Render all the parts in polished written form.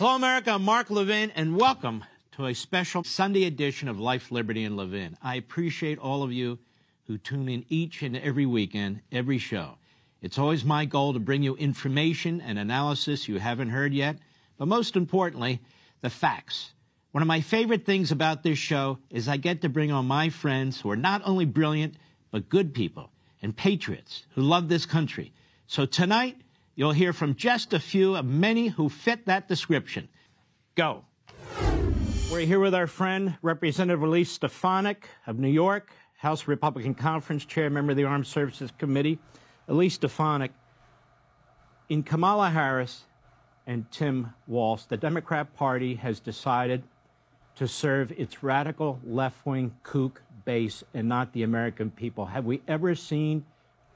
Hello, America. I'm Mark Levin, and welcome to a special Sunday edition of Life, Liberty, and Levin. I appreciate all of you who tune in each and every weekend, every show. It's always my goal to bring you information and analysis you haven't heard yet, but most importantly, the facts. One of my favorite things about this show is I get to bring on my friends who are not only brilliant, but good people and patriots who love this country. So tonight, you'll hear from just a few of many who fit that description. Go. We're here with our friend, Representative Elise Stefanik of New York, House Republican Conference Chair, member of the Armed Services Committee. Elise Stefanik, in Kamala Harris and Tim Walz, the Democrat Party has decided to serve its radical left-wing kook base and not the American people. Have we ever seen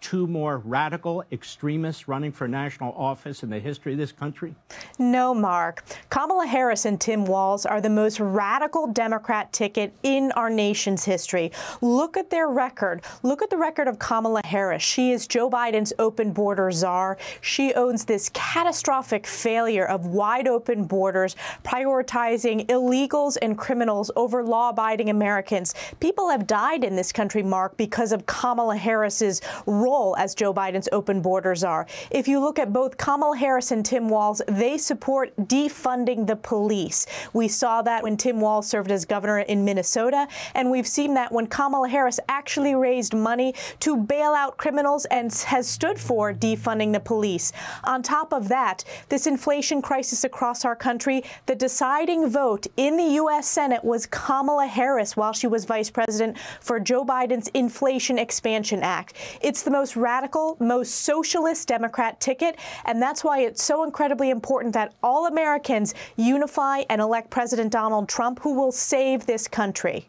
two more radical extremists running for national office in the history of this country? No, Mark. Kamala Harris and Tim Walz are the most radical Democrat ticket in our nation's history. Look at their record. Look at the record of Kamala Harris. She is Joe Biden's open border czar. She owns this catastrophic failure of wide open borders, prioritizing illegals and criminals over law-abiding Americans. People have died in this country, Mark, because of Kamala Harris's role as Joe Biden's open borders are. If you look at both Kamala Harris and Tim Walz, they support defunding the police. We saw that when Tim Walz served as governor in Minnesota, and we've seen that when Kamala Harris actually raised money to bail out criminals and has stood for defunding the police. On top of that, this inflation crisis across our country, the deciding vote in the U.S. Senate was Kamala Harris while she was vice president for Joe Biden's Inflation Expansion Act. It's the most radical, most socialist Democrat ticket, and that's why it's so incredibly important that all Americans unify and elect President Donald Trump, who will save this country.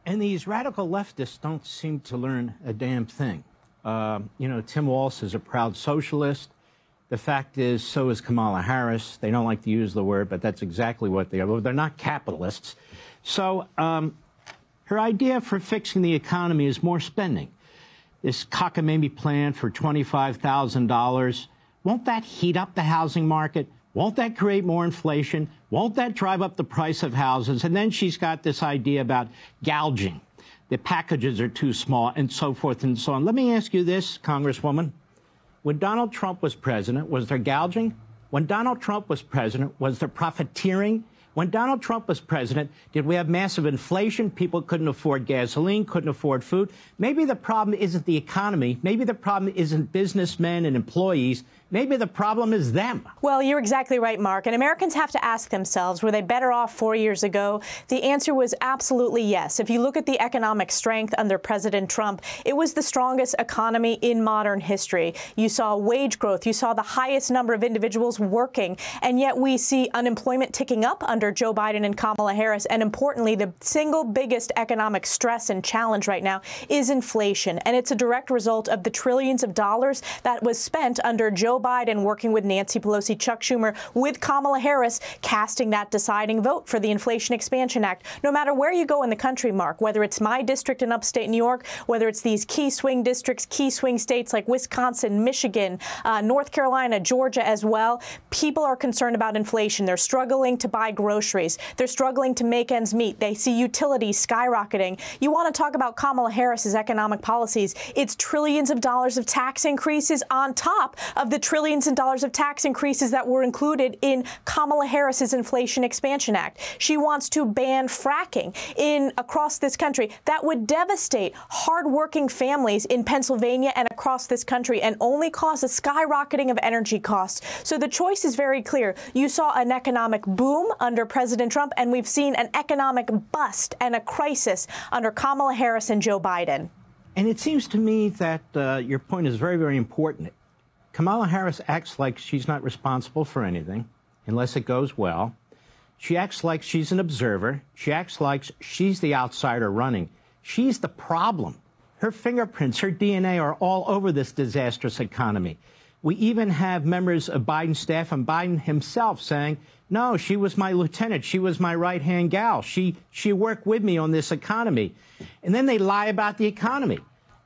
And these radical leftists don't seem to learn a damn thing. Tim Walz is a proud socialist. The fact is, so is Kamala Harris. They don't like to use the word, but that's exactly what they are. They're not capitalists. So her idea for fixing the economy is more spending. This cockamamie plan for $25,000, won't that heat up the housing market? Won't that create more inflation? Won't that drive up the price of houses? And then she's got this idea about gouging. The packages are too small and so forth and so on. Let me ask you this, Congresswoman. When Donald Trump was president, was there gouging? When Donald Trump was president, was there profiteering? When Donald Trump was president, did we have massive inflation? People couldn't afford gasoline, couldn't afford food. Maybe the problem isn't the economy. Maybe the problem isn't businessmen and employees. Maybe the problem is them. Well, you're exactly right, Mark. And Americans have to ask themselves, were they better off 4 years ago? The answer was absolutely yes. If you look at the economic strength under President Trump, it was the strongest economy in modern history. You saw wage growth. You saw the highest number of individuals working. And yet we see unemployment ticking up under Joe Biden and Kamala Harris. And importantly, the single biggest economic stress and challenge right now is inflation. And it's a direct result of the trillions of dollars that was spent under Joe Biden working with Nancy Pelosi, Chuck Schumer, with Kamala Harris casting that deciding vote for the Inflation Expansion Act. No matter where you go in the country, Mark, whether it's my district in upstate New York, whether it's these key swing districts, key swing states like Wisconsin, Michigan, North Carolina, Georgia as well, people are concerned about inflation. They're struggling to buy groceries. They're struggling to make ends meet. They see utilities skyrocketing. You want to talk about Kamala Harris's economic policies. It's trillions of dollars of tax increases on top of the trillions of dollars of tax increases that were included in Kamala Harris's Inflation Expansion Act. She wants to ban fracking across this country. That would devastate hardworking families in Pennsylvania and across this country and only cause a skyrocketing of energy costs. So the choice is very clear. You saw an economic boom under President Trump, and we've seen an economic bust and a crisis under Kamala Harris and Joe Biden. And it seems to me that your point is very, very important. Kamala Harris acts like she's not responsible for anything unless it goes well. She acts like she's an observer. She acts like she's the outsider running. She's the problem. Her fingerprints, her DNA are all over this disastrous economy. We even have members of Biden's staff and Biden himself saying, no, she was my lieutenant. She was my right-hand gal. She worked with me on this economy. And then they lie about the economy.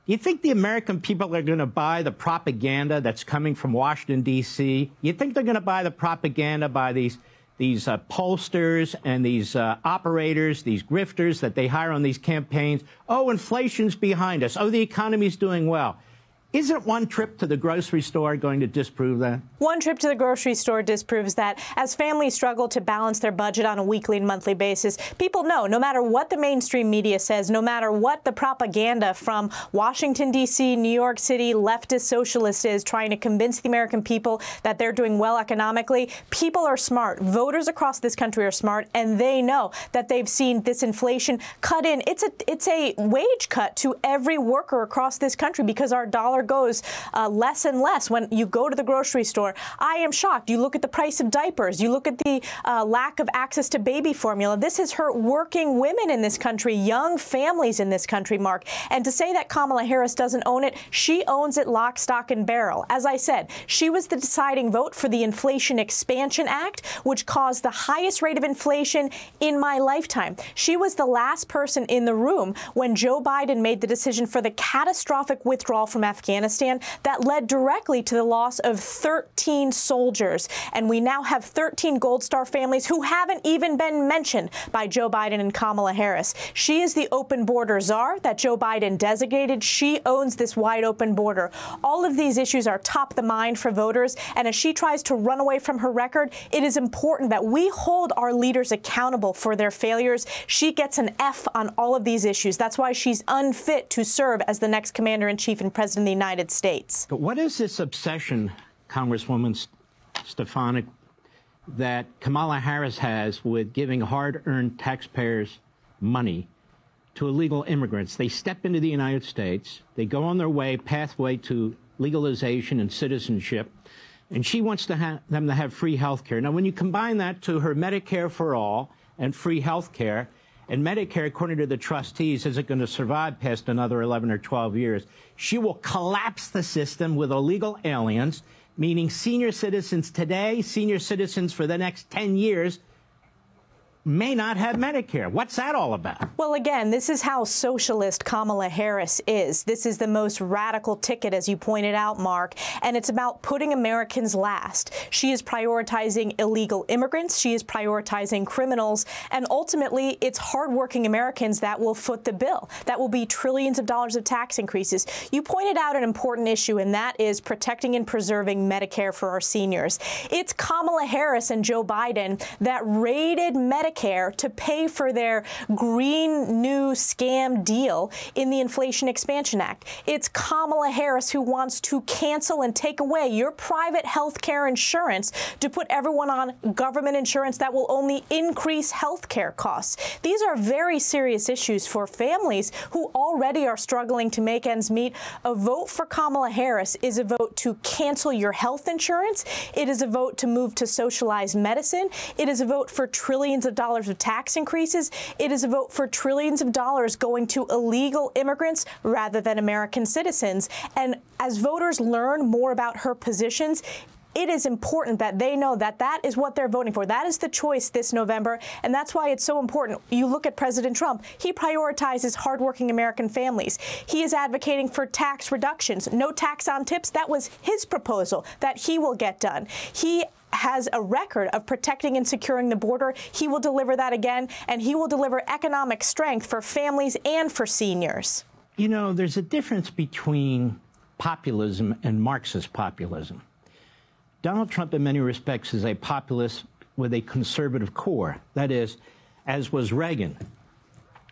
You think the American people are going to buy the propaganda that's coming from Washington, D.C.? You think they're going to buy the propaganda by these pollsters and these operators, these grifters that they hire on these campaigns. Oh, inflation's behind us. Oh, the economy's doing well. Isn't one trip to the grocery store going to disprove that? One trip to the grocery store disproves that. As families struggle to balance their budget on a weekly and monthly basis, people know no matter what the mainstream media says, no matter what the propaganda from Washington, D.C., New York City, leftist socialist is trying to convince the American people that they're doing well economically, people are smart. Voters across this country are smart, and they know that they've seen this inflation cut in. It's a wage cut to every worker across this country because our dollar goes less and less when you go to the grocery store. I am shocked. You look at the price of diapers. You look at the lack of access to baby formula. This has hurt working women in this country, young families in this country, Mark. And to say that Kamala Harris doesn't own it, she owns it lock, stock, and barrel. As I said, she was the deciding vote for the Inflation Expansion Act, which caused the highest rate of inflation in my lifetime. She was the last person in the room when Joe Biden made the decision for the catastrophic withdrawal from Afghanistan that led directly to the loss of 13 soldiers. And we now have 13 Gold Star families who haven't even been mentioned by Joe Biden and Kamala Harris. She is the open border czar that Joe Biden designated. She owns this wide open border. All of these issues are top of the mind for voters. And as she tries to run away from her record, it is important that we hold our leaders accountable for their failures. She gets an F on all of these issues. That's why she's unfit to serve as the next commander-in-chief and president of the United States. But what is this obsession, Congresswoman Stefanik, that Kamala Harris has with giving hard-earned taxpayers money to illegal immigrants? They step into the United States, they go on their pathway to legalization and citizenship, and she wants them to have free health care. Now, when you combine that to her Medicare for all and free health care, and Medicare, according to the trustees, isn't going to survive past another 11 or 12 years. She will collapse the system with illegal aliens, meaning senior citizens today, senior citizens for the next 10 years, may not have Medicare. What's that all about? Well, again, this is how socialist Kamala Harris is. This is the most radical ticket, as you pointed out, Mark, and it's about putting Americans last. She is prioritizing illegal immigrants. She is prioritizing criminals. And ultimately, it's hardworking Americans that will foot the bill. That will be trillions of dollars of tax increases. You pointed out an important issue, and that is protecting and preserving Medicare for our seniors. It's Kamala Harris and Joe Biden that raided Medicare to pay for their green new scam deal in the Inflation Expansion Act. It's Kamala Harris who wants to cancel and take away your private health care insurance to put everyone on government insurance that will only increase health care costs. These are very serious issues for families who already are struggling to make ends meet. A vote for Kamala Harris is a vote to cancel your health insurance. It is a vote to move to socialized medicine. It is a vote for trillions of dollars of tax increases. It is a vote for trillions of dollars going to illegal immigrants rather than American citizens. And as voters learn more about her positions, it is important that they know that that is what they're voting for. That is the choice this November, and that's why it's so important. You look at President Trump. He prioritizes hardworking American families. He is advocating for tax reductions, no tax on tips. That was his proposal that he will get done. He has a record of protecting and securing the border. He will deliver that again, and he will deliver economic strength for families and for seniors. You know, there's a difference between populism and Marxist populism. Donald Trump, in many respects, is a populist with a conservative core. That is, as was Reagan.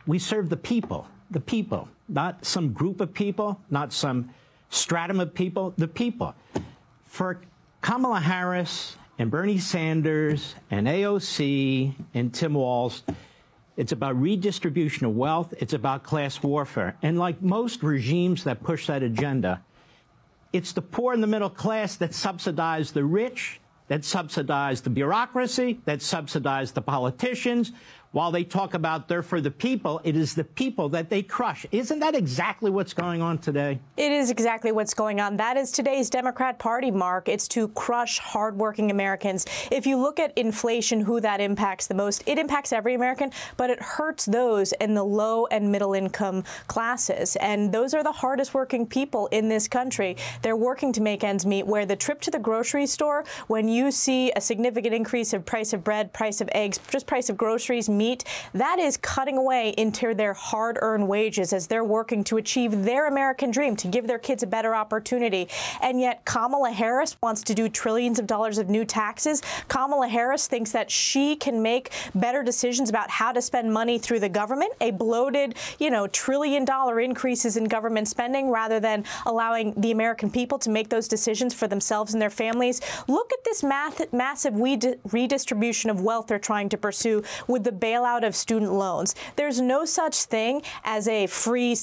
We serve the people, not some group of people, not some stratum of people, the people. For Kamala Harris and Bernie Sanders and AOC and Tim Walz, it's about redistribution of wealth. It's about class warfare. And like most regimes that push that agenda, it's the poor and the middle class that subsidize the rich, that subsidize the bureaucracy, that subsidize the politicians, While they talk about they're for the people, it is the people that they crush. Isn't that exactly what's going on today? It is exactly what's going on. That is today's Democrat Party, Mark. It's to crush hardworking Americans. If you look at inflation, who that impacts the most, it impacts every American, but it hurts those in the low and middle income classes. And those are the hardest working people in this country. They're working to make ends meet, where the trip to the grocery store, when you see a significant increase of price of bread, price of eggs, just price of groceries, meat, that is cutting away into their hard-earned wages as they're working to achieve their American dream, to give their kids a better opportunity. And yet Kamala Harris wants to do trillions of dollars of new taxes. Kamala Harris thinks that she can make better decisions about how to spend money through the government, a bloated, trillion-dollar increases in government spending, rather than allowing the American people to make those decisions for themselves and their families. Look at this massive redistribution of wealth they're trying to pursue with the bailout of student loans. There's no such thing as a free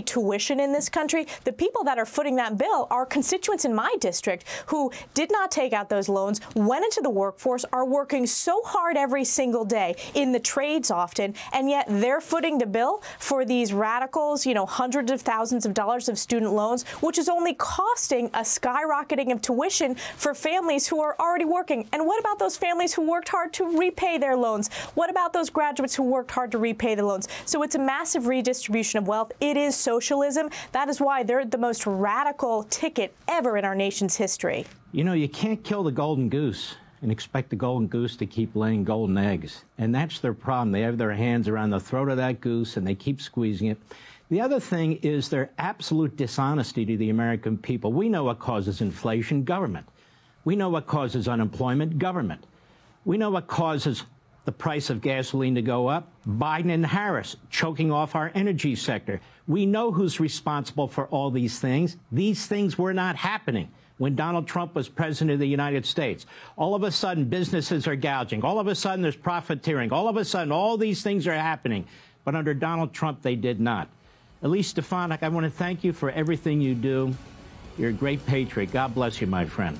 tuition in this country. The people that are footing that bill are constituents in my district who did not take out those loans, went into the workforce, are working so hard every single day in the trades often, and yet they're footing the bill for these radicals, hundreds of thousands of dollars of student loans, which is only costing a skyrocketing of tuition for families who are already working. And what about those families who worked hard to repay their loans? What about those graduates who worked hard to repay the loans? So it's a massive redistribution of wealth. It is socialism. That is why they're the most radical ticket ever in our nation's history. You can't kill the golden goose and expect the golden goose to keep laying golden eggs. And that's their problem. They have their hands around the throat of that goose and they keep squeezing it. The other thing is their absolute dishonesty to the American people. We know what causes inflation: government. We know what causes unemployment: government. We know what causes the price of gasoline to go up: Biden and Harris choking off our energy sector. We know who's responsible for all these things. These things were not happening when Donald Trump was president of the United States. All of a sudden, businesses are gouging. All of a sudden, there's profiteering. All of a sudden, all these things are happening. But under Donald Trump, they did not. Elise Stefanik, I want to thank you for everything you do. You're a great patriot. God bless you, my friend.